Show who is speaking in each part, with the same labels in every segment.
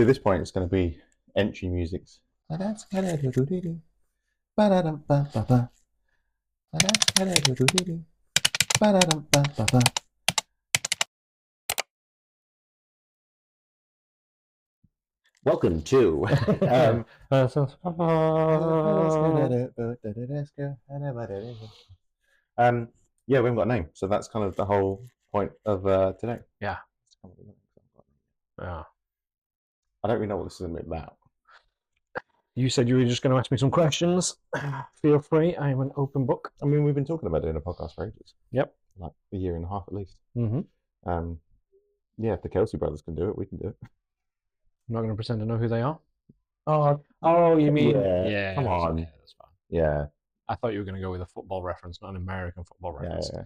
Speaker 1: at this point, it's going to be entry musics. Welcome to. Yeah, we haven't got a name, so that's kind of the whole point of today.
Speaker 2: Yeah. Yeah.
Speaker 1: I don't really know what this is going to be about.
Speaker 2: You said you were just going to ask me some questions. Feel free. I am an open book.
Speaker 1: I mean, we've been talking about doing a podcast for ages.
Speaker 2: Yep.
Speaker 1: Like a year and a half at least.
Speaker 2: Mm-hmm.
Speaker 1: Yeah, if the Kelsey brothers can do it, we can do it.
Speaker 2: I'm not going to pretend to know who they are.
Speaker 1: Oh,
Speaker 2: you mean?
Speaker 1: Yeah, come on.
Speaker 2: Yeah, that's fine.
Speaker 1: Yeah.
Speaker 2: I thought you were going to go with a football reference, not an American football reference.
Speaker 1: Yeah.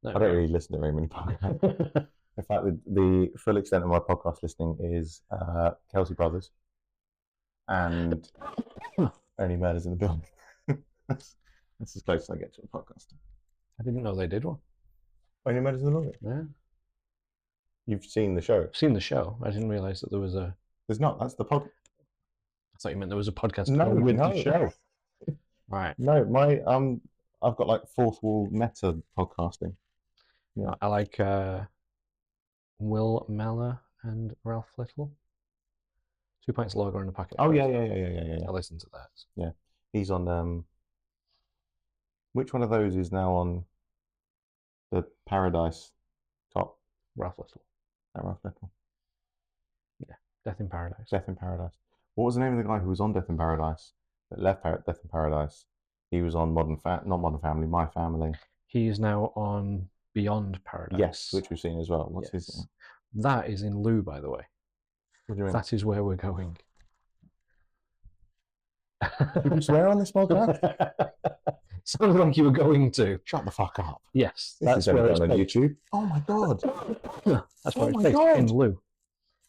Speaker 2: No,
Speaker 1: I don't really listen to very many podcasts. In fact, the full extent of my podcast listening is Kelsey Brothers and Only Murders in the Building. That's as close as I get to a podcast.
Speaker 2: I didn't know they did one.
Speaker 1: Only Murders in the Building?
Speaker 2: Yeah.
Speaker 1: You've seen the show?
Speaker 2: I've seen the show. I didn't realise that there was a...
Speaker 1: There's not. That's the podcast.
Speaker 2: I thought you meant there was a podcast
Speaker 1: with
Speaker 2: the show. Right.
Speaker 1: No, I've got like fourth wall meta podcasting.
Speaker 2: Yeah. I like Will Meller and Ralph Little. 2 Pints Lager in a Packet.
Speaker 1: Oh, yeah.
Speaker 2: I listened to that.
Speaker 1: Yeah. He's on, which one of those is now on the Paradise top?
Speaker 2: Ralph Little.
Speaker 1: Ralph Little.
Speaker 2: Yeah. Death in Paradise.
Speaker 1: Death in Paradise. What was the name of the guy who was on Death in Paradise that left Death in Paradise? He was on not Modern Family, My Family.
Speaker 2: He is now on Beyond Paradise.
Speaker 1: Yes, which we've seen as well. What's his name?
Speaker 2: That is in Lou, by the way.
Speaker 1: What do you mean?
Speaker 2: That is where we're going.
Speaker 1: Did you swear on this podcast?
Speaker 2: Sounds like you were going to.
Speaker 1: Shut the fuck up.
Speaker 2: Yes,
Speaker 1: that's where it's on YouTube. Oh my god.
Speaker 2: That's where it's based, in Lou.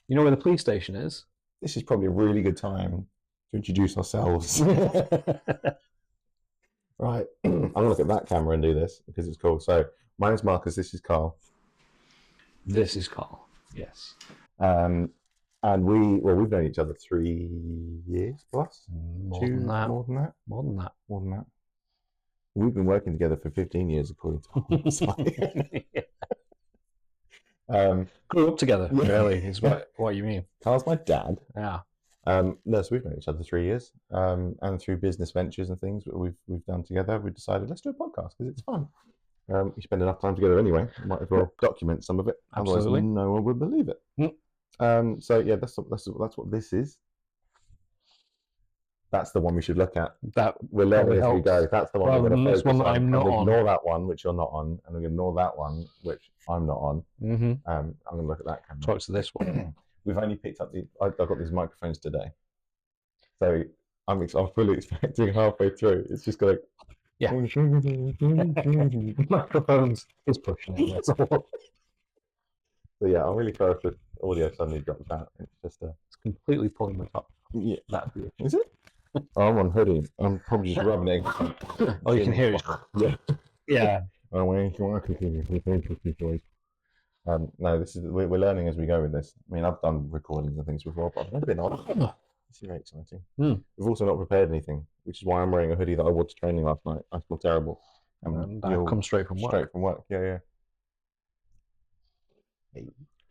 Speaker 2: You know where the police station is?
Speaker 1: This is probably a really good time to introduce ourselves. Right. I'm going to look at that camera and do this because it's cool. So, my name's Marcus. This is Carl.
Speaker 2: This is Carl. Yes.
Speaker 1: And we've known each other 3 years plus.
Speaker 2: More than that.
Speaker 1: We've been working together for 15 years, according to our website.
Speaker 2: Grew up together, really, is what you mean.
Speaker 1: Carl's my dad.
Speaker 2: Yeah.
Speaker 1: No, so we've known each other 3 years, and through business ventures and things that we've done together, we decided let's do a podcast because it's fun. We spend enough time together anyway. Might as well document some of it.
Speaker 2: Absolutely.
Speaker 1: Otherwise, no one would believe it. So yeah, that's what this is. That's the one we should look at.
Speaker 2: That
Speaker 1: we're learning as we go. That's the one we're going to focus
Speaker 2: on. That I'm not on.
Speaker 1: Ignore that one, which you're not on, and we're going to ignore that one, which I'm not on.
Speaker 2: Mm-hmm.
Speaker 1: I'm going to look at that camera.
Speaker 2: Talk to this one.
Speaker 1: We've only picked up I've got these microphones today, so I'm fully expecting halfway through. It's just going.
Speaker 2: Yeah. Microphones is pushing it. That's all.
Speaker 1: So yeah, I'm really sorry if the audio suddenly drops out. It's just
Speaker 2: it's completely pulling the top.
Speaker 1: Yeah,
Speaker 2: that'd be it.
Speaker 1: Is it? Oh, I'm on hoodie. I'm probably just rubbing it.
Speaker 2: Oh, you can hear it.
Speaker 1: Yeah.
Speaker 2: Yeah.
Speaker 1: No, this is we're learning as we go with this. I mean, I've done recordings and things before, but I've never been on. This is very exciting. We've also not prepared anything, which is why I'm wearing a hoodie that I wore to training last night. I feel terrible.
Speaker 2: And that comes straight from work.
Speaker 1: Straight from work. Yeah.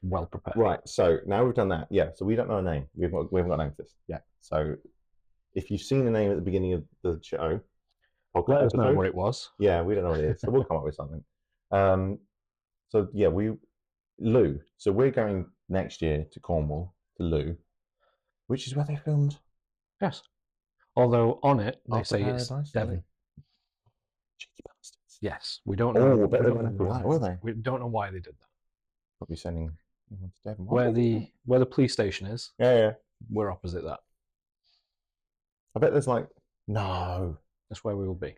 Speaker 2: Well prepared.
Speaker 1: Right. So now we've done that. Yeah. So we don't know a name. We haven't got a name for this yet. So if you've seen a name at the beginning of the show,
Speaker 2: let us know what it was.
Speaker 1: Yeah, we don't know what it is, so we'll come up with something. So yeah, Lou. So we're going next year to Cornwall to Lou, which is where they filmed.
Speaker 2: Yes. Although on it they say
Speaker 1: Paradise,
Speaker 2: it's Devon.
Speaker 1: Cheeky bastards.
Speaker 2: Yes, we don't know.
Speaker 1: Were they?
Speaker 2: We don't know why they did that.
Speaker 1: Probably sending everyone to Devon.
Speaker 2: Where the police station is.
Speaker 1: Yeah.
Speaker 2: We're opposite that.
Speaker 1: I bet there's no.
Speaker 2: That's where we will be.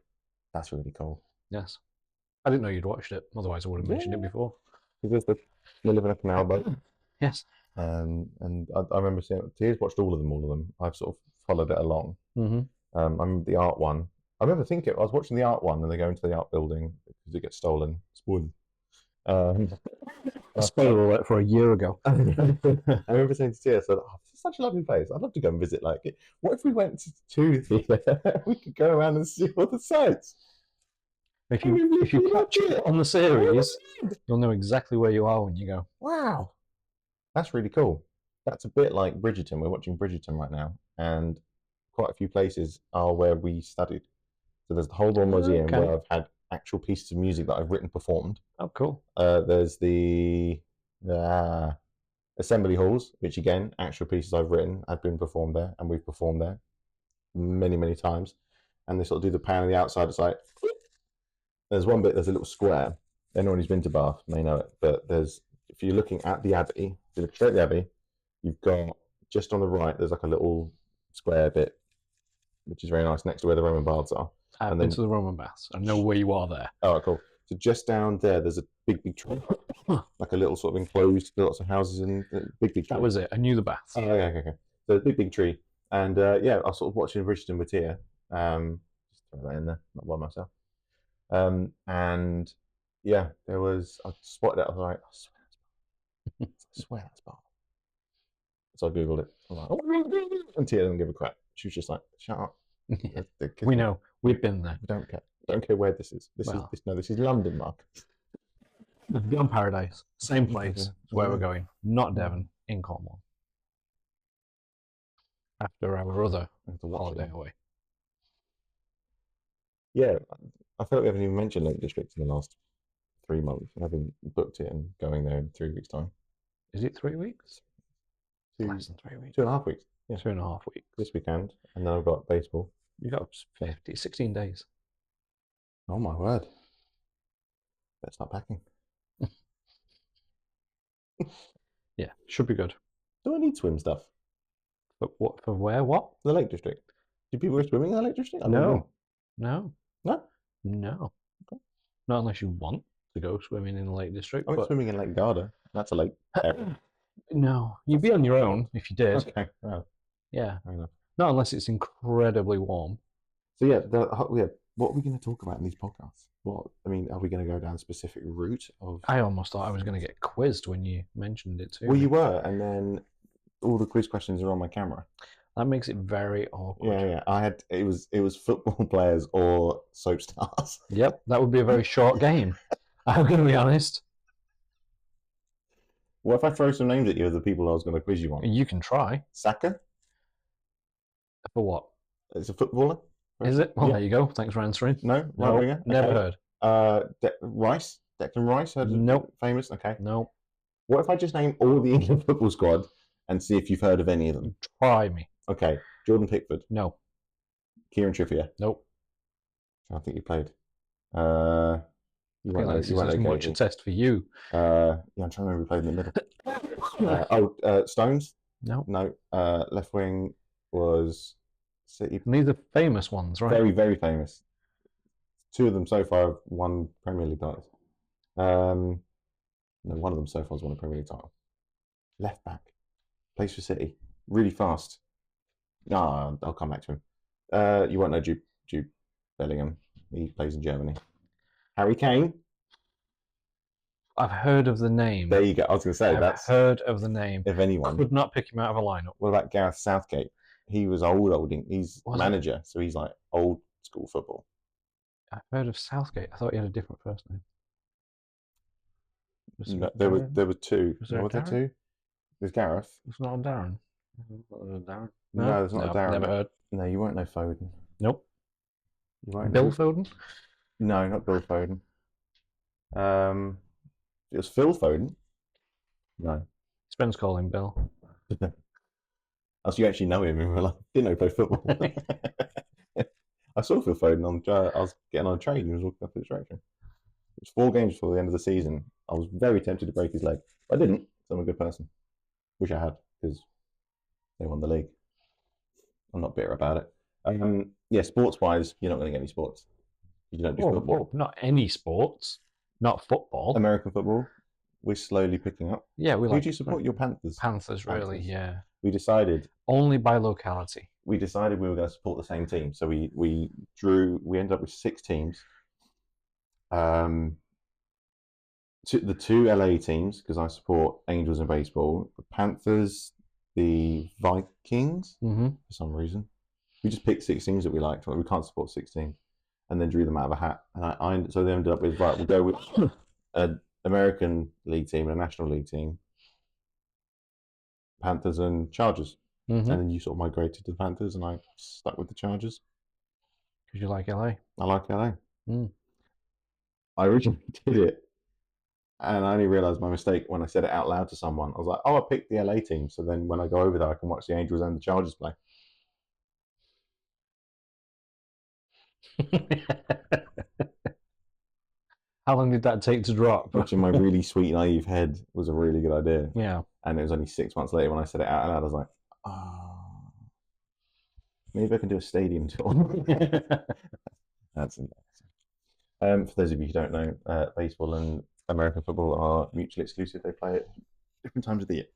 Speaker 1: That's really cool.
Speaker 2: Yes. I didn't know you'd watched it. Otherwise, I would have mentioned it before.
Speaker 1: Because they live in a canal boat.
Speaker 2: Yes.
Speaker 1: And I remember seeing it. Tears watched all of them. I've sort of followed it along.
Speaker 2: Mm-hmm.
Speaker 1: I remember the art one. I remember thinking, I was watching the art one and they go into the art building because it gets stolen. Spoiler.
Speaker 2: A spoiler alert for a year ago.
Speaker 1: I remember saying to Tia, I said, this is such a lovely place. I'd love to go and visit. Like, what if we went to the? We could go around and see all the sites.
Speaker 2: If you catch it on the series, you'll know exactly where you are when you go.
Speaker 1: Wow, that's really cool. That's a bit like Bridgerton. We're watching Bridgerton right now, and quite a few places are where we studied. So there's the Hold-On Museum
Speaker 2: Okay.
Speaker 1: where I've had actual pieces of music that I've written performed.
Speaker 2: Oh, cool.
Speaker 1: There's the assembly halls, which again, actual pieces I've written have been performed there, and we've performed there many, many times. And they sort of do the pan on the outside. It's like there's one bit. There's a little square. Anyone who's been to Bath may know it, but if you're looking at the Abbey, if you look straight at the Abbey, you've got just on the right. There's like a little square bit, which is very nice, next to where the Roman baths are.
Speaker 2: I've been to the Roman baths. I know where you are there.
Speaker 1: Oh, cool. So just down there, there's a big tree, like a little sort of enclosed, lots of houses and big tree.
Speaker 2: That was it. I knew the baths.
Speaker 1: Oh, okay. So big tree, and yeah, I was sort of watching Bridgerton with Tia. Just throw that in there, not by myself. And yeah, I spotted it. I was like, I swear that's Bath. So I googled it. I was like, and Tia didn't give a crap. She was just like, shut up.
Speaker 2: Yeah. We know. We've been there.
Speaker 1: Don't care. Don't care where this is. This is London, Mark.
Speaker 2: Beyond Paradise. Same place is where we're going. Not Devon, in Cornwall. After our other holiday away.
Speaker 1: Yeah, I feel like we haven't even mentioned Lake District in the last 3 months. I haven't booked it and going there in 3 weeks' time.
Speaker 2: Is it 3 weeks? Less than 3 weeks.
Speaker 1: 2.5 weeks. Yeah.
Speaker 2: 2.5 weeks.
Speaker 1: This weekend, and then I've got baseball.
Speaker 2: You got 16 days.
Speaker 1: Oh my word. Better start packing.
Speaker 2: Yeah, should be good.
Speaker 1: Do I need swim stuff?
Speaker 2: But what for where? What?
Speaker 1: The Lake District. Do people go swimming in the Lake District?
Speaker 2: No.
Speaker 1: No?
Speaker 2: No. Okay. Not unless you want to go swimming in the Lake District.
Speaker 1: I went swimming in Lake Garda. That's a lake.
Speaker 2: No. You'd be on your own if you did.
Speaker 1: Okay. Oh,
Speaker 2: Yeah.
Speaker 1: fair enough.
Speaker 2: Not unless it's incredibly warm.
Speaker 1: So yeah, what are we going to talk about in these podcasts? Are we going to go down a specific route of?
Speaker 2: I almost thought I was going to get quizzed when you mentioned it too.
Speaker 1: Well, you were, and then all the quiz questions are on my camera.
Speaker 2: That makes it very awkward.
Speaker 1: Yeah. It was football players or soap stars.
Speaker 2: Yep, that would be a very short game. I'm going to be honest.
Speaker 1: What if I throw some names at you of the people I was going to quiz you on?
Speaker 2: You can try.
Speaker 1: Saka?
Speaker 2: For what?
Speaker 1: It's a footballer.
Speaker 2: Is it? Well,
Speaker 1: Yeah.
Speaker 2: there you go. Thanks for answering.
Speaker 1: No,
Speaker 2: No,
Speaker 1: right winger.
Speaker 2: never
Speaker 1: Okay.
Speaker 2: heard.
Speaker 1: Rice, Declan Rice.
Speaker 2: Nope.
Speaker 1: Famous. Okay.
Speaker 2: No.
Speaker 1: What if I just name all the England football squad and see if you've heard of any of them?
Speaker 2: Try me.
Speaker 1: Okay. Jordan Pickford,
Speaker 2: No.
Speaker 1: Kieran Trippier.
Speaker 2: Nope.
Speaker 1: I think you played. You
Speaker 2: I feel
Speaker 1: weren't.
Speaker 2: like this
Speaker 1: You
Speaker 2: is
Speaker 1: weren't
Speaker 2: as much a
Speaker 1: located.
Speaker 2: test for you.
Speaker 1: Yeah, I'm trying to remember who played in the middle. Stones.
Speaker 2: No.
Speaker 1: No. Left wing was City.
Speaker 2: And these are famous ones, right?
Speaker 1: Very, very famous. 2 of them so far have won Premier League titles. No, one of them so far has won a Premier League title. Left back, plays for City, really fast. No, I'll come back to him. You won't know Jude Bellingham. He plays in Germany. Harry Kane.
Speaker 2: I've heard of the name.
Speaker 1: There you go. I was going to say
Speaker 2: I've heard of the name.
Speaker 1: if anyone.
Speaker 2: Could not pick him out of a lineup.
Speaker 1: What about Gareth Southgate? He was old. He's
Speaker 2: Was he?
Speaker 1: manager, so he's like old school football.
Speaker 2: I've heard of Southgate. I thought he had a different first name.
Speaker 1: No, there were 2.
Speaker 2: Was there a
Speaker 1: were there
Speaker 2: Darren?
Speaker 1: 2? There's Gareth.
Speaker 2: It's not a Darren. Darren?
Speaker 1: No, there's not a Darren.
Speaker 2: Never heard.
Speaker 1: No, you won't know Foden.
Speaker 2: Nope.
Speaker 1: You won't
Speaker 2: Bill
Speaker 1: know.
Speaker 2: Foden?
Speaker 1: No, not Bill Foden. It was Phil Foden. No.
Speaker 2: Spence call him Bill.
Speaker 1: Oh, so you actually know him in real life. Didn't know he played football. I saw Phil Foden I was getting on a train. He was walking up the direction. It was 4 games before the end of the season. I was very tempted to break his leg. But I didn't. So I'm a good person. Wish I had, because they won the league. I'm not bitter about it. Yeah, sports-wise, you're not going to get any sports. You don't do football.
Speaker 2: Not any sports. Not football.
Speaker 1: American football, we're slowly picking up.
Speaker 2: Yeah, we
Speaker 1: Who
Speaker 2: like
Speaker 1: do you support? Your Panthers.
Speaker 2: Panthers, really,
Speaker 1: Panthers.
Speaker 2: yeah.
Speaker 1: We decided
Speaker 2: Only by locality.
Speaker 1: we were going to support the same team. So we ended up with 6 teams. The 2 LA teams, because I support Angels in baseball. The Panthers, the Vikings
Speaker 2: Mm-hmm.
Speaker 1: for some reason. We just picked 6 teams that we liked. We can't support 6 teams, and then drew them out of a hat. And so they ended up with right. We'll go with an American League team and a National League team, Panthers and Chargers.
Speaker 2: Mm-hmm.
Speaker 1: And then you sort of migrated to the Panthers, and I stuck with the Chargers.
Speaker 2: Because you like LA.
Speaker 1: I like LA.
Speaker 2: Mm.
Speaker 1: I originally did it, and I only realised my mistake when I said it out loud to someone. I was like, "Oh, I picked the LA team, so then when I go over there, I can watch the Angels and the Chargers play."
Speaker 2: How long did that take to drop?
Speaker 1: Which in my really sweet, naive head was a really good idea.
Speaker 2: Yeah.
Speaker 1: And it was only 6 months later when I said it out loud, I was like, "Oh, maybe I can do a stadium tour." That's embarrassing. For those of you who don't know, baseball and American football are mutually exclusive. They play at different times of the year.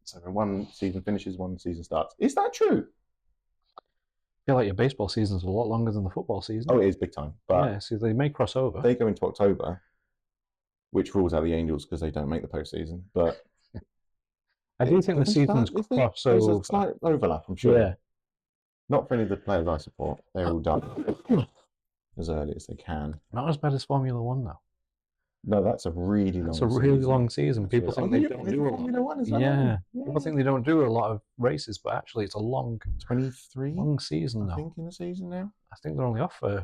Speaker 1: So when one season finishes, one season starts. Is that true?
Speaker 2: I feel like your baseball season's a lot longer than the football season.
Speaker 1: Oh, it is big time. But
Speaker 2: yeah, so they may cross over.
Speaker 1: they go into October, which rules out the Angels because they don't make the postseason. But
Speaker 2: I do think the seasons cross
Speaker 1: There's
Speaker 2: over.
Speaker 1: a slight overlap, I'm sure.
Speaker 2: Yeah.
Speaker 1: Not for any of the players I support. They're all done as early as they can.
Speaker 2: Not as bad as Formula One, though.
Speaker 1: No, that's a really long
Speaker 2: It's a really long season. People think they don't do a lot. Yeah. People think they don't do a lot of races, but actually it's a long
Speaker 1: 23
Speaker 2: long season,
Speaker 1: I
Speaker 2: though.
Speaker 1: think in the season now.
Speaker 2: I think they're only off for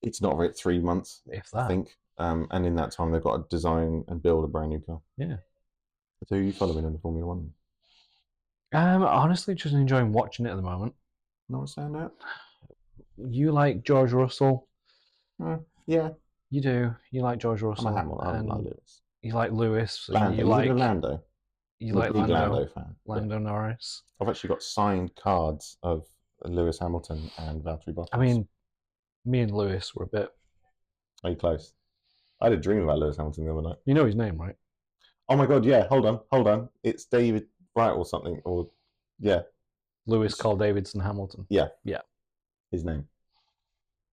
Speaker 1: It's not right 3 months,
Speaker 2: if that.
Speaker 1: I think. And in that time they've got to design and build a brand new car.
Speaker 2: Yeah.
Speaker 1: So who are you following in the Formula One?
Speaker 2: Honestly, just enjoying watching it at the moment.
Speaker 1: Know what I'm saying now?
Speaker 2: You like George Russell.
Speaker 1: Yeah.
Speaker 2: You do. You like George Russell.
Speaker 1: I'm a Hamilton. I
Speaker 2: and
Speaker 1: like Lewis.
Speaker 2: You like Lewis.
Speaker 1: Lando.
Speaker 2: You like
Speaker 1: Lando.
Speaker 2: You
Speaker 1: I'm a
Speaker 2: like
Speaker 1: big
Speaker 2: Lando.
Speaker 1: Lando fan.
Speaker 2: Lando Norris.
Speaker 1: I've actually got signed cards of Lewis Hamilton and Valtteri Bottas.
Speaker 2: I mean, me and Lewis were a bit.
Speaker 1: Are you close? I had a dream about Lewis Hamilton the other night.
Speaker 2: You know his name, right?
Speaker 1: Oh my god, yeah, hold on. It's David Bright or something, or yeah.
Speaker 2: Lewis Carl Davidson Hamilton.
Speaker 1: Yeah.
Speaker 2: Yeah.
Speaker 1: His name.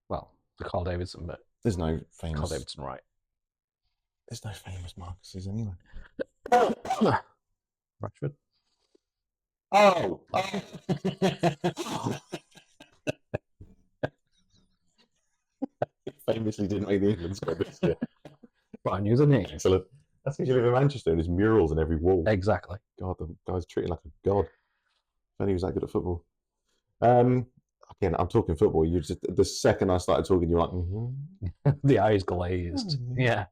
Speaker 2: Well, the Carl Davidson bit.
Speaker 1: There's no famous.
Speaker 2: Carl Davidson, right.
Speaker 1: There's no famous Marcuses anyway.
Speaker 2: Rashford.
Speaker 1: Oh! Famously didn't make the England squad this year.
Speaker 2: But I knew the name.
Speaker 1: Excellent. That's because you live in Manchester and there's murals on every wall.
Speaker 2: Exactly.
Speaker 1: God, the guy's treated like a god. If only he was that good at football. Again, I'm talking football. You just the second I started talking, you're like,
Speaker 2: The eyes glazed. Yeah.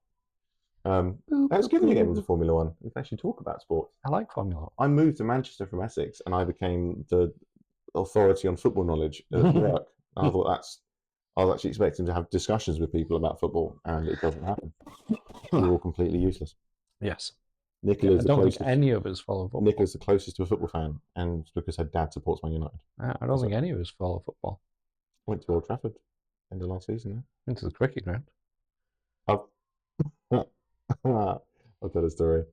Speaker 1: That's good to get into Formula One. We can actually talk about sports.
Speaker 2: I like Formula One.
Speaker 1: I moved to Manchester from Essex, and I became the authority on football knowledge at work. And I thought I was actually expecting to have discussions with people about football, and it doesn't happen. We're all completely useless.
Speaker 2: Yes.
Speaker 1: Nicola's
Speaker 2: I don't think any of us follow football.
Speaker 1: Nicola's the closest to a football fan, and it's because her dad supports Man United.
Speaker 2: I don't think any of us follow football.
Speaker 1: Went to Old Trafford end of last season.
Speaker 2: Into the cricket ground.
Speaker 1: I'll tell a story.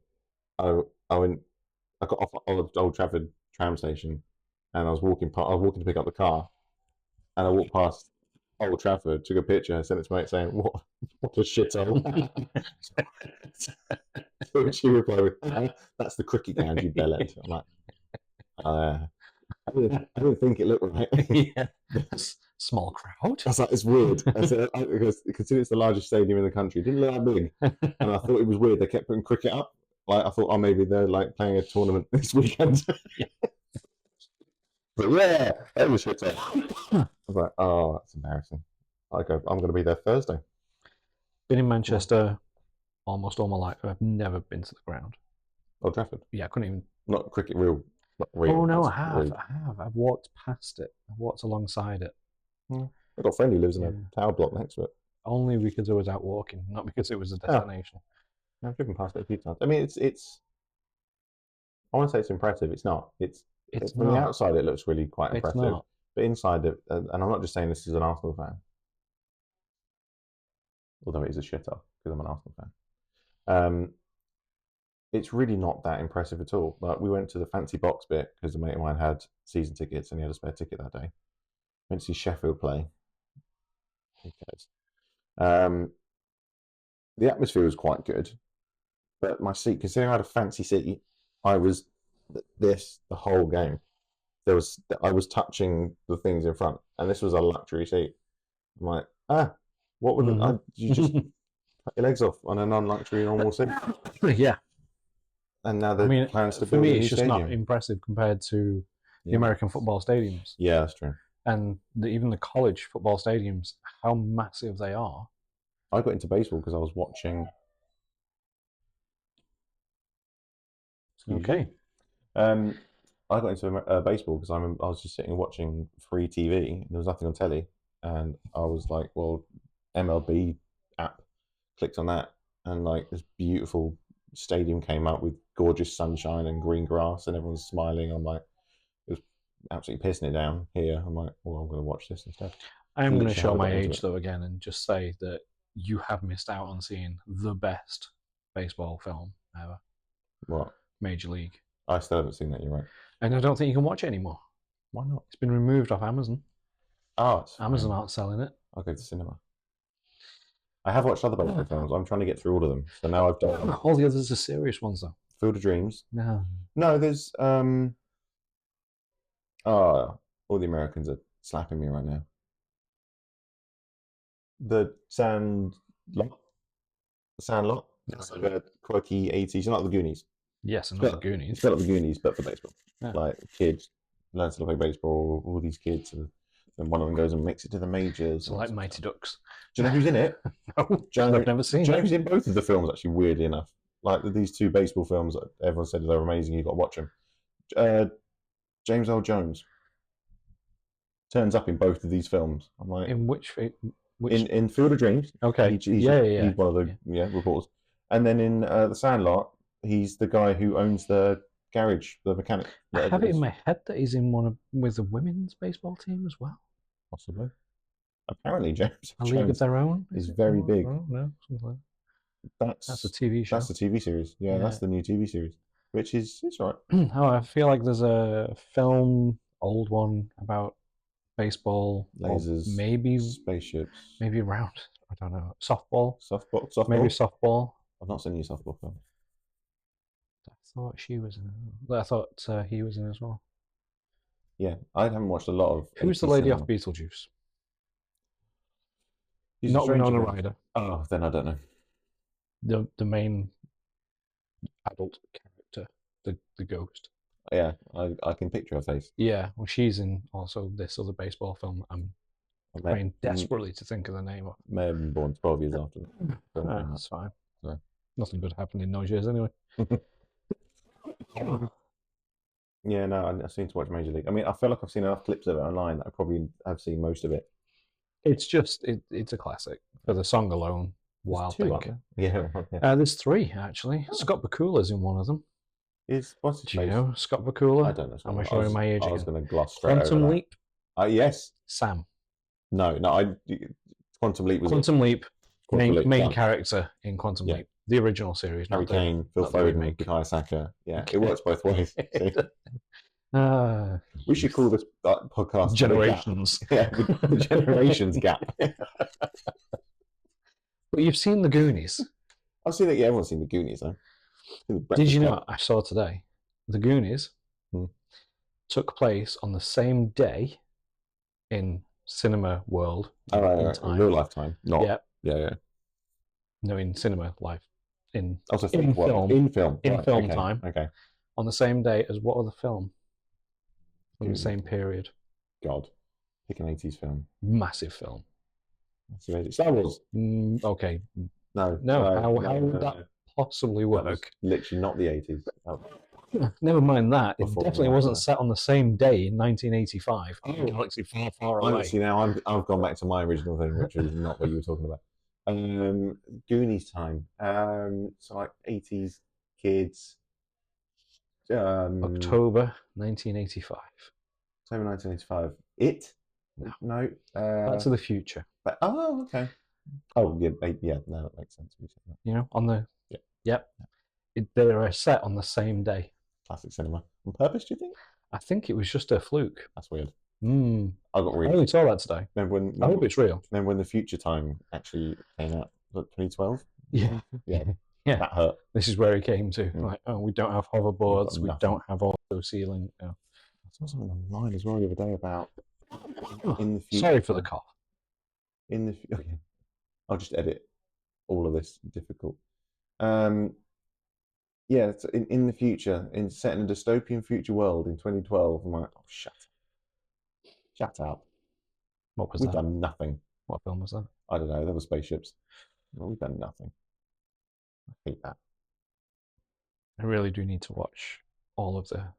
Speaker 1: I got off Old Trafford tram station, and I was walking to pick up the car, and I walked past Old Trafford, took a picture, sent it to my mate saying, "What a shithole." So she replied with, "That's the cricket ground, you bellend." I'm like, I didn't think it looked right.
Speaker 2: Yeah. Small crowd.
Speaker 1: I was like, it's weird. I said, because it's the largest stadium in the country. It didn't look that big. And I thought it was weird. They kept putting cricket up. Like I thought, oh, maybe they're like playing a tournament this weekend. But yeah, that was shit. I was like, oh, that's embarrassing. I'm going to be there Thursday.
Speaker 2: Been in Manchester almost all my life. I've never been to the ground.
Speaker 1: Old Trafford?
Speaker 2: Yeah, I couldn't even.
Speaker 1: Not cricket, real. Not real.
Speaker 2: Oh no, I
Speaker 1: have.
Speaker 2: have. I've walked past it. I've walked alongside it.
Speaker 1: I've got a friend who lives in a tower block next to it.
Speaker 2: Only because I was out walking, not because it was a destination.
Speaker 1: Oh. I've driven past it a few times. I mean, it's. I want to say it's impressive. It's not. It's from the outside, it looks really quite impressive.
Speaker 2: It's not.
Speaker 1: But inside it, and I'm not just saying this as an Arsenal fan, although it is a shitter because I'm an Arsenal fan. It's really not that impressive at all. But we went to the fancy box bit because a mate of mine had season tickets and he had a spare ticket that day. Went to see Sheffield play. Who cares? The atmosphere was quite good, but my seat, considering I had a fancy seat, I was the whole game. I was touching the things in front, and this was a luxury seat. I'm like, what would you just cut your legs off on a non-luxury normal seat?
Speaker 2: Yeah.
Speaker 1: And now the
Speaker 2: I mean,
Speaker 1: plans to
Speaker 2: for
Speaker 1: build
Speaker 2: me,
Speaker 1: a new
Speaker 2: it's just
Speaker 1: stadium.
Speaker 2: not impressive compared to the American football stadiums.
Speaker 1: Yeah, that's true.
Speaker 2: And even the college football stadiums, how massive they are.
Speaker 1: I got into baseball because I was watching.
Speaker 2: Okay.
Speaker 1: I got into baseball because I was just sitting and watching free TV. And there was nothing on telly, and I was like, "Well, MLB app." Clicked on that, and like this beautiful stadium came up with gorgeous sunshine and green grass, and everyone's smiling. I'm like, it was absolutely pissing it down here. I'm like, well, I'm going to watch this instead.
Speaker 2: I'm going to show my age though again and just say that you have missed out on seeing the best baseball film ever.
Speaker 1: What?
Speaker 2: Major League.
Speaker 1: I still haven't seen that. You're right.
Speaker 2: And I don't think you can watch it anymore.
Speaker 1: Why not?
Speaker 2: It's been removed off Amazon.
Speaker 1: Oh,
Speaker 2: Amazon aren't selling it.
Speaker 1: I'll go to cinema. I have watched other baseball films. I'm trying to get through all of them. So now I've done
Speaker 2: all the others are serious ones though.
Speaker 1: Field of Dreams.
Speaker 2: No.
Speaker 1: No, there's all the Americans are slapping me right now. The Sandlot. It's like a quirky 80s, not the Goonies.
Speaker 2: Yes, and not the Goonies.
Speaker 1: It's got like the Goonies, but for baseball. Yeah. Like kids learn to play baseball. All these kids, and one of them goes and makes it to the majors.
Speaker 2: So like Mighty Ducks.
Speaker 1: Do you know who's in it?
Speaker 2: No, I've never seen.
Speaker 1: Do you know who's in both of the films? Actually, weirdly enough, like these two baseball films that everyone said they're amazing. You got to watch them. James Earl Jones turns up in both of these films. I'm like,
Speaker 2: in which?
Speaker 1: In Field of Dreams.
Speaker 2: Okay.
Speaker 1: He's one of the reporters, and then in The Sandlot, he's the guy who owns the garage, the mechanic.
Speaker 2: I have it in my head that he's in one with the women's baseball team as well.
Speaker 1: Possibly. Apparently, James
Speaker 2: A League of Their Own
Speaker 1: is very big.
Speaker 2: No, something like
Speaker 1: that.
Speaker 2: That's a TV show.
Speaker 1: That's the TV series. Yeah, that's the new TV series, which is it's right.
Speaker 2: Oh, I feel like there's a film, old one about baseball,
Speaker 1: lasers,
Speaker 2: maybe
Speaker 1: spaceships,
Speaker 2: maybe around. I don't know. Softball.
Speaker 1: Maybe
Speaker 2: softball.
Speaker 1: I've not seen any softball films.
Speaker 2: I thought she was in it. I thought he was in it as well.
Speaker 1: Yeah, I haven't watched a lot of.
Speaker 2: Who's the lady off Beetlejuice? Not Winona Ryder.
Speaker 1: Oh, then I don't know.
Speaker 2: The main adult character, the ghost.
Speaker 1: Yeah, I can picture her face.
Speaker 2: Yeah, well, she's in also this other baseball film. I'm trying desperately to think of the name of.
Speaker 1: May have been born 12 years after.
Speaker 2: That's fine. So. Nothing good happened in those years anyway.
Speaker 1: Yeah, no, I seem to watch Major League. I mean, I feel like I've seen enough clips of it online that I probably have seen most of it.
Speaker 2: It's just, it's a classic. For the song alone, Wild Thing.
Speaker 1: Yeah.
Speaker 2: There's 3, actually. Oh. Scott Bakula's in one of them.
Speaker 1: What's his
Speaker 2: face? You know Scott Bakula?
Speaker 1: I don't know.
Speaker 2: Am I showing my age again?
Speaker 1: I was going to gloss straight
Speaker 2: Quantum
Speaker 1: over
Speaker 2: Leap?
Speaker 1: Yes.
Speaker 2: Sam.
Speaker 1: No, Quantum Leap was
Speaker 2: Quantum Leap, main character in Quantum Leap. The original series.
Speaker 1: Harry Kane, Phil Foden, Bukayo Saka. Yeah, it works both ways. We should call this podcast
Speaker 2: Generations.
Speaker 1: The Generations Gap.
Speaker 2: But you've seen The Goonies.
Speaker 1: I've seen it. Yeah, everyone's seen The Goonies, though.
Speaker 2: Did you know what I saw today? The Goonies took place on the same day in cinema world.
Speaker 1: In real life time. Not. Yeah.
Speaker 2: No, in cinema life. In
Speaker 1: film. In film.
Speaker 2: In film time.
Speaker 1: Okay.
Speaker 2: On the same day as what other film? From the same period.
Speaker 1: God. Pick an 80s film.
Speaker 2: Massive film.
Speaker 1: That's amazing. Star Wars.
Speaker 2: Okay.
Speaker 1: No.
Speaker 2: How would that possibly work?
Speaker 1: That was literally not the 80s.
Speaker 2: Never mind that. It definitely wasn't set on the same day in 1985. In a galaxy far, far away.
Speaker 1: See, now I've gone back to my original thing, which is not what you were talking about. Goonies time. So like 80s kids.
Speaker 2: October 1985.
Speaker 1: October 1985. It? No.
Speaker 2: Back to the Future.
Speaker 1: Okay. Oh yeah. No, that makes sense.
Speaker 2: You know, on the yep. They are set on the same day.
Speaker 1: Classic cinema. On purpose, do you think?
Speaker 2: I think it was just a fluke.
Speaker 1: That's weird.
Speaker 2: I only saw that today. I hope it's real.
Speaker 1: Remember when The Future Time actually came out? 2012?
Speaker 2: Yeah.
Speaker 1: Yeah.
Speaker 2: Yeah.
Speaker 1: That hurt.
Speaker 2: This is where he came to. Like, oh, we don't have hoverboards. We
Speaker 1: nothing.
Speaker 2: don't have auto ceiling. No.
Speaker 1: I saw something online as well the other day about in the future.
Speaker 2: Sorry for the cough.
Speaker 1: Okay. I'll just edit all of this difficult. Yeah, it's in the future, set in a dystopian future world in 2012. I'm like, oh, shut up.
Speaker 2: What was
Speaker 1: We've
Speaker 2: that?
Speaker 1: done nothing.
Speaker 2: What film was that?
Speaker 1: I don't know. There were spaceships. Well, we've done nothing. I hate that.
Speaker 2: I really do need to watch all of the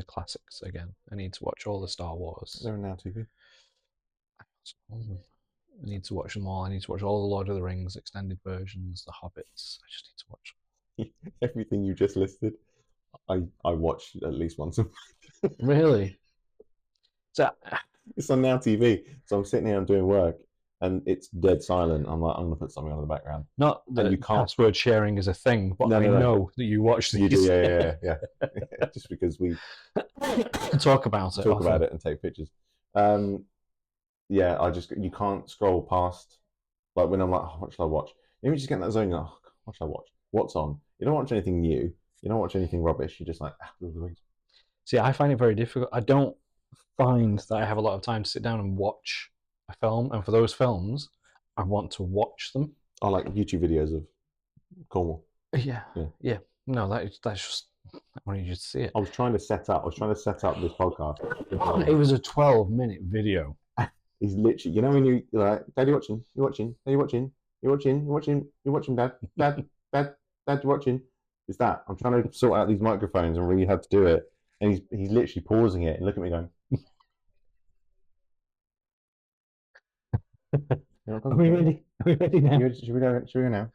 Speaker 2: classics again. I need to watch all the Star Wars.
Speaker 1: They're now TV.
Speaker 2: I need to watch them all. I need to watch all the Lord of the Rings extended versions, the Hobbits. I just need to watch
Speaker 1: Everything you just listed, I watch at least once a week.
Speaker 2: Really? So
Speaker 1: It's on Now TV. So I'm sitting here, I'm doing work, and it's dead silent. I'm like, I'm gonna put something on in the background.
Speaker 2: Not that
Speaker 1: you can't.
Speaker 2: Password sharing is a thing, but I know that you watch these.
Speaker 1: You do, yeah. Just because we
Speaker 2: talk about it
Speaker 1: and take pictures. Yeah, you can't scroll past. Like when I'm like, oh, what should I watch? You just get in that zone. Like, oh, what should I watch? What's on? You don't watch anything new. You don't watch anything rubbish. You're just like, Lord of the Rings.
Speaker 2: See, I find it very difficult. I don't find that I have a lot of time to sit down and watch a film, and for those films, I want to watch them.
Speaker 1: I like YouTube videos of Cornwall.
Speaker 2: Yeah. No, that's just. I wanted you to see it.
Speaker 1: I was trying to set up this podcast.
Speaker 2: It was a 12-minute video.
Speaker 1: He's literally, you know, when you're like, Dad, you're watching, Dad, you're watching. It's that. I'm trying to sort out these microphones and really how to do it. And he's literally pausing it and looking at me going,
Speaker 2: Are we ready? Are we ready now?
Speaker 1: Should we go now?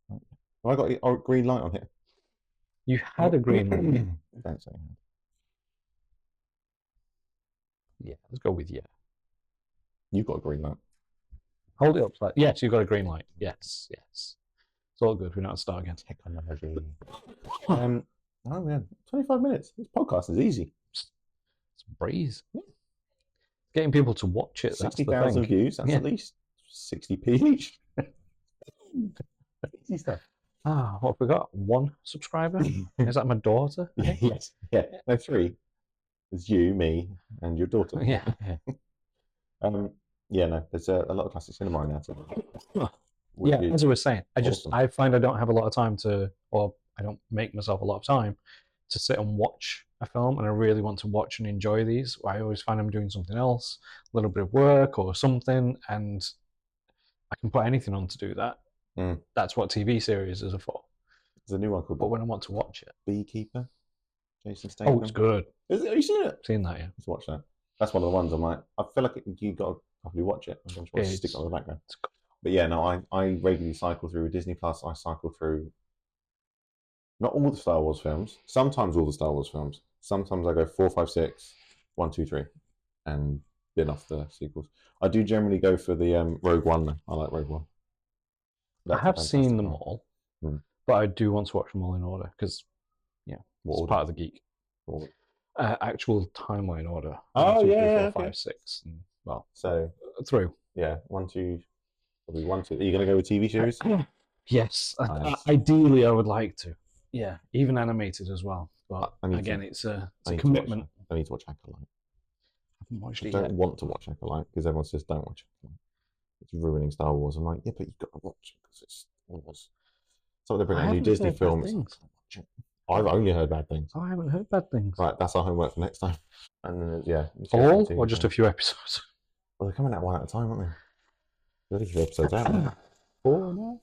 Speaker 1: Have I got a green light on here?
Speaker 2: You had a green light.
Speaker 1: Don't say.
Speaker 2: Yeah, let's go with yeah.
Speaker 1: You've got a green light.
Speaker 2: Hold it up slightly. Yes, you've got a green light. Yes. It's all good. We don't have to start again.
Speaker 1: Technology. Oh man, 25 minutes. This podcast is easy.
Speaker 2: It's a breeze. Getting people to watch it.
Speaker 1: 60,000 views. That's at least 60p each. Easy stuff.
Speaker 2: What have we got? 1 subscriber? Is that my daughter?
Speaker 1: Yes. Yeah. No, 3. It's you, me, and your daughter.
Speaker 2: Yeah.
Speaker 1: Yeah, no, there's a lot of classic cinema now too.
Speaker 2: Yeah, as I was saying, I find I don't have a lot of time or I don't make myself a lot of time to sit and watch a film, and I really want to watch and enjoy these. I always find I'm doing something else, a little bit of work or something, and I can put anything on to do that. That's what TV series are for.
Speaker 1: There's a new one called.
Speaker 2: But when I want to watch it,
Speaker 1: Beekeeper, Jason Statham.
Speaker 2: Oh, it's good.
Speaker 1: Have you seen it?
Speaker 2: Seen that, yeah.
Speaker 1: Let's watch that. That's one of the ones I'm like, I feel like you got to probably watch it. I'm just want to stick it on the background. But yeah, no, I regularly cycle through with Disney Plus. I cycle through not all the Star Wars films. Sometimes all the Star Wars films. Sometimes I go 4, 5, 6, 1, 2, 3, and bin off the sequels. I do generally go for the Rogue One. I like Rogue One.
Speaker 2: I have seen them all, but I do want to watch them all in order because, it's part of the geek. Actual timeline order.
Speaker 1: Oh,
Speaker 2: 1, 2, 3,
Speaker 1: yeah.
Speaker 2: 4, 5, 6. And, well,
Speaker 1: so
Speaker 2: through.
Speaker 1: Yeah, 1, 2, probably 1, 2. Are you going to go with TV series?
Speaker 2: Yes.
Speaker 1: Nice.
Speaker 2: Ideally, I would like to. Yeah, even animated as well. But again, it's a commitment.
Speaker 1: I need to watch Acolyte.
Speaker 2: I haven't watched it
Speaker 1: I
Speaker 2: yet.
Speaker 1: don't want to watch Acolyte because everyone says don't watch Acolyte. It's ruining Star Wars. I'm like, yeah, but you've got to watch it because it's Star Wars. So they bring out a new Disney film. I've only heard bad things.
Speaker 2: I haven't heard bad things.
Speaker 1: Right, that's our homework for next time. And then, yeah.
Speaker 2: All or just a few episodes?
Speaker 1: Well, they're coming out one at a time, aren't they? There's a few episodes out now. 4 now?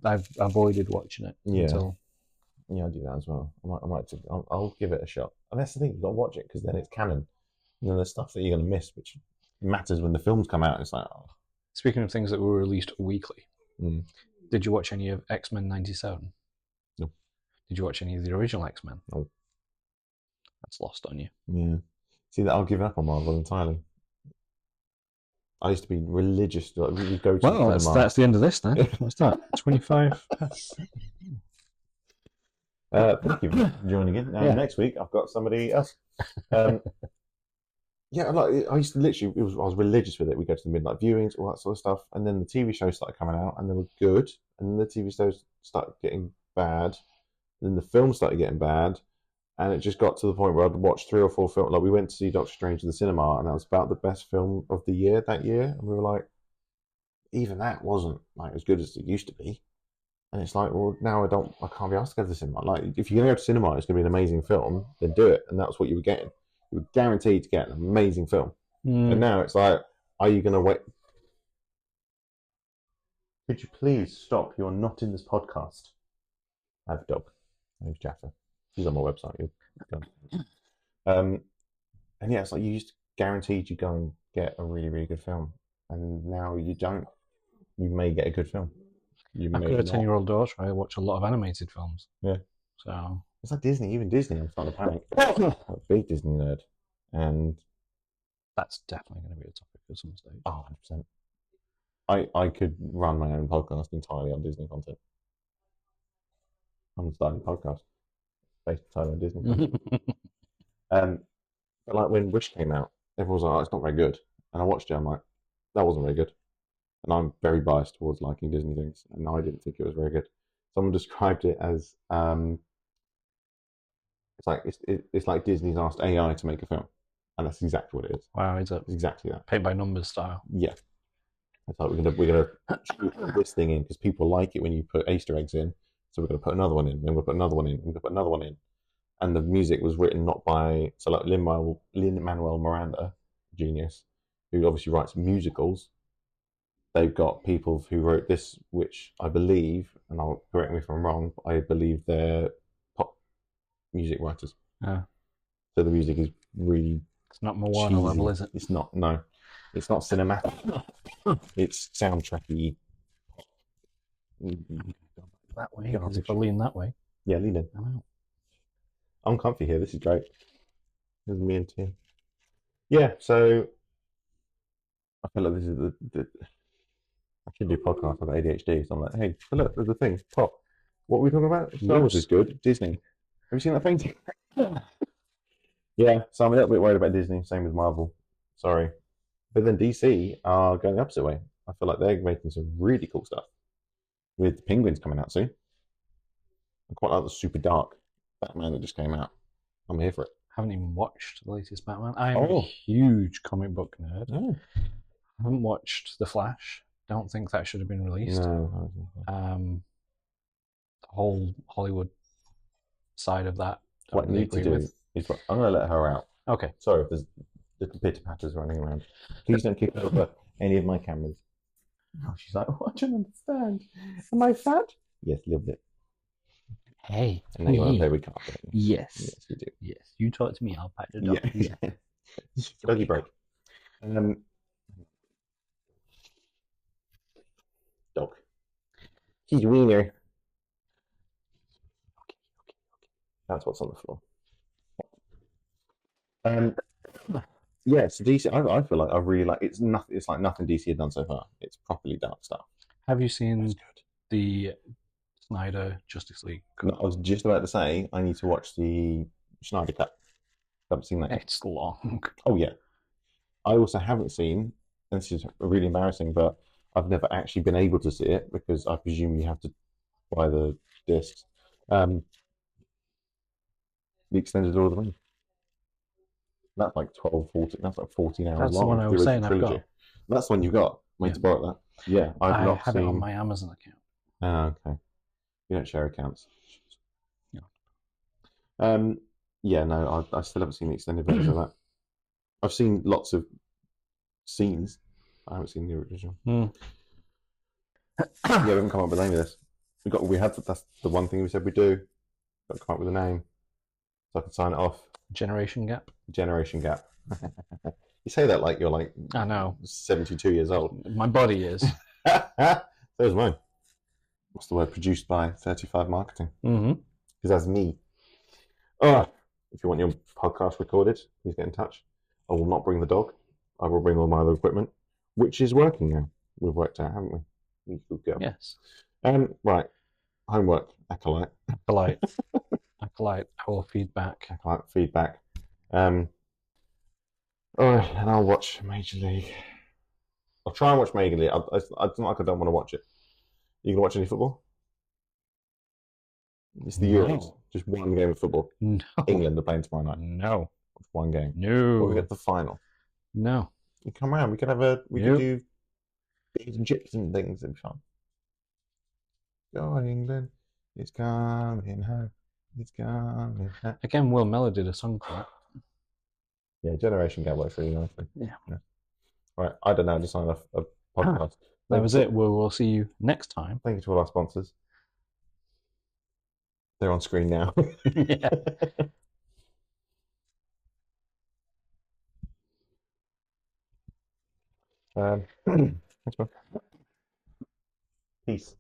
Speaker 2: I've avoided watching it.
Speaker 1: Yeah, I do that as well. I'll give it a shot. And that's the thing, you've got to watch it because then it's canon. And then there's stuff that you're going to miss, which matters when the films come out. It's like,
Speaker 2: Speaking of things that were released weekly, did you watch any of X-Men 97?
Speaker 1: No.
Speaker 2: Did you watch any of the original X-Men?
Speaker 1: No.
Speaker 2: That's lost on you.
Speaker 1: Yeah. See, that I've given up on Marvel entirely. I used to be religious. We go to
Speaker 2: that's the end of this then. What's that? 25.
Speaker 1: Thank you for joining in. Next week, I've got somebody else. Yeah, like I used to literally, I was religious with it. We go to the midnight viewings, all that sort of stuff, and then the TV shows started coming out, and they were good, and then the TV shows started getting bad, then the film started getting bad, and it just got to the point where I'd watch 3 or 4 films. Like we went to see Doctor Strange in the cinema, and that was about the best film of the year that year, and we were like, even that wasn't like as good as it used to be. And it's like, well, now I can't be asked to go to the cinema. Like, if you're gonna go to cinema, it's gonna be an amazing film, then do it, and that's what you were getting. You were guaranteed to get an amazing film. And now it's like, are you gonna wait? Could you please stop? You're not in this podcast. I have a dog. Her name's Jaffa. She's on my website. Um, and yeah, it's like you used to guaranteed you go and get a really, really good film, and now you don't. You may get a good film. You
Speaker 2: I've
Speaker 1: may
Speaker 2: got a
Speaker 1: not.
Speaker 2: 10-year-old daughter. I watch a lot of animated films.
Speaker 1: Yeah.
Speaker 2: So
Speaker 1: It's like Disney. Even Disney, I'm starting to panic. I'm a big Disney nerd, and
Speaker 2: that's definitely going to be a topic at some stage.
Speaker 1: 100%. I could run my own podcast entirely on Disney content. I'm starting a podcast based entirely on Disney content. But like when Wish came out, everyone was like, oh, it's not very good. And I watched it, I'm like, that wasn't very good. And I'm very biased towards liking Disney things, and I didn't think it was very good. Someone described it as it's like Disney's asked AI to make a film, and that's exactly what it is.
Speaker 2: Wow, is it
Speaker 1: It's exactly that.
Speaker 2: paint by numbers style?
Speaker 1: Yeah, it's like we're gonna put this thing in because people like it when you put Easter eggs in. So we're gonna put another one in, then we'll put another one in, and we'll put another one in. And the music was written not by like Lin-Manuel Miranda, genius, who obviously writes musicals. They've got people who wrote this, which I believe, and I'll correct me if I'm wrong, but I believe they're pop music writers.
Speaker 2: Yeah.
Speaker 1: So the music is really
Speaker 2: It's not Moana level,
Speaker 1: cheesy.
Speaker 2: is it?
Speaker 1: It's not. No, it's not cinematic. It's soundtracky.
Speaker 2: That way, because if I lean that way,
Speaker 1: Yeah, lean in.
Speaker 2: I'm out.
Speaker 1: I'm comfy here. This is great. This is me and Tim. Yeah, so I feel like this is I should do a podcast about ADHD. So I'm like, hey, look, there's a thing. Pop. What are we talking about? Star Wars is good. Disney. Have you seen that painting? Yeah, so I'm a little bit worried about Disney. Same with Marvel. Sorry. But then DC are going the opposite way. I feel like they're making some really cool stuff. With the Penguins coming out soon. I quite like the super dark Batman that just came out. I'm here for it.
Speaker 2: Haven't even watched the latest Batman. I'm a
Speaker 1: Oh.
Speaker 2: huge comic book nerd.
Speaker 1: Oh.
Speaker 2: I haven't watched The Flash. Don't think that should have been released.
Speaker 1: No.
Speaker 2: The whole Hollywood side of that.
Speaker 1: What I need to do is I'm going to let her out.
Speaker 2: Okay.
Speaker 1: Sorry if there's little pitter patters running around. Please don't kick over any of my cameras. Oh, she's like, oh, I don't understand. Am I fat? Yes, a little bit.
Speaker 2: Hey.
Speaker 1: And now you want to play with carpet.
Speaker 2: Yes.
Speaker 1: Yes, you do.
Speaker 2: Yes. You talk to me. I'll pat the dog.
Speaker 1: Yeah. Doggy break. Dog. He's a wiener. That's what's on the floor. Yeah, so DC. I feel like I really like. It's nothing. It's like nothing DC had done so far. It's properly dark stuff.
Speaker 2: Have you seen
Speaker 1: That's good.
Speaker 2: the Snyder Justice League?
Speaker 1: No, I was just about to say I need to watch the Snyder Cut. I haven't seen that yet.
Speaker 2: It's long.
Speaker 1: Oh yeah. I also haven't seen, and this is really embarrassing, but I've never actually been able to see it because I presume you have to buy the discs. The extended Lord of the Rings. That's like 12, 14. That's like 14 hours
Speaker 2: That's the
Speaker 1: long.
Speaker 2: one I was saying I've got.
Speaker 1: That's the one you got. Wait to borrow that. Yeah, I've
Speaker 2: I
Speaker 1: not
Speaker 2: have
Speaker 1: seen.
Speaker 2: it on my Amazon account.
Speaker 1: Ah, okay. You don't share accounts.
Speaker 2: No.
Speaker 1: Yeah, no, I still haven't seen the extended version of that. I've seen lots of scenes. I haven't seen the original. Yeah, we haven't come up with a name of this. That's the one thing we said we do. Got to come up with a name. So I can sign it off.
Speaker 2: Generation gap.
Speaker 1: Generation gap. You say that like you're like
Speaker 2: I know.
Speaker 1: 72 years old.
Speaker 2: My body is.
Speaker 1: So is mine. What's the word? Produced by 35 Marketing.
Speaker 2: Mm-hmm.
Speaker 1: Because that's me. Oh, if you want your podcast recorded, please get in touch. I will not bring the dog. I will bring all my other equipment, which is working now. We've worked out, haven't we?
Speaker 2: Yes.
Speaker 1: Right. Homework. Acolyte.
Speaker 2: Acolyte. Our feedback.
Speaker 1: Acolyte feedback. All right, and I'll watch Major League. I'll try and watch Major League. It's not like I don't want to watch it. You can watch any football? It's the Euros.
Speaker 2: No.
Speaker 1: Just one game of football.
Speaker 2: No.
Speaker 1: England are playing tomorrow night.
Speaker 2: No.
Speaker 1: One game.
Speaker 2: No.
Speaker 1: Or we get the final.
Speaker 2: No.
Speaker 1: You come around. We could do beans and chips and things. It'd be fun. Go England. It's coming home. It's coming home.
Speaker 2: Again, Will Mellor did a song for it.
Speaker 1: Yeah, Generation Gap works really nicely.
Speaker 2: Yeah.
Speaker 1: Right, I don't know. Just sign off a podcast.
Speaker 2: That was it. We'll see you next time.
Speaker 1: Thank you to all our sponsors. They're on screen now.
Speaker 2: Yeah.
Speaker 1: Thanks, man. Peace.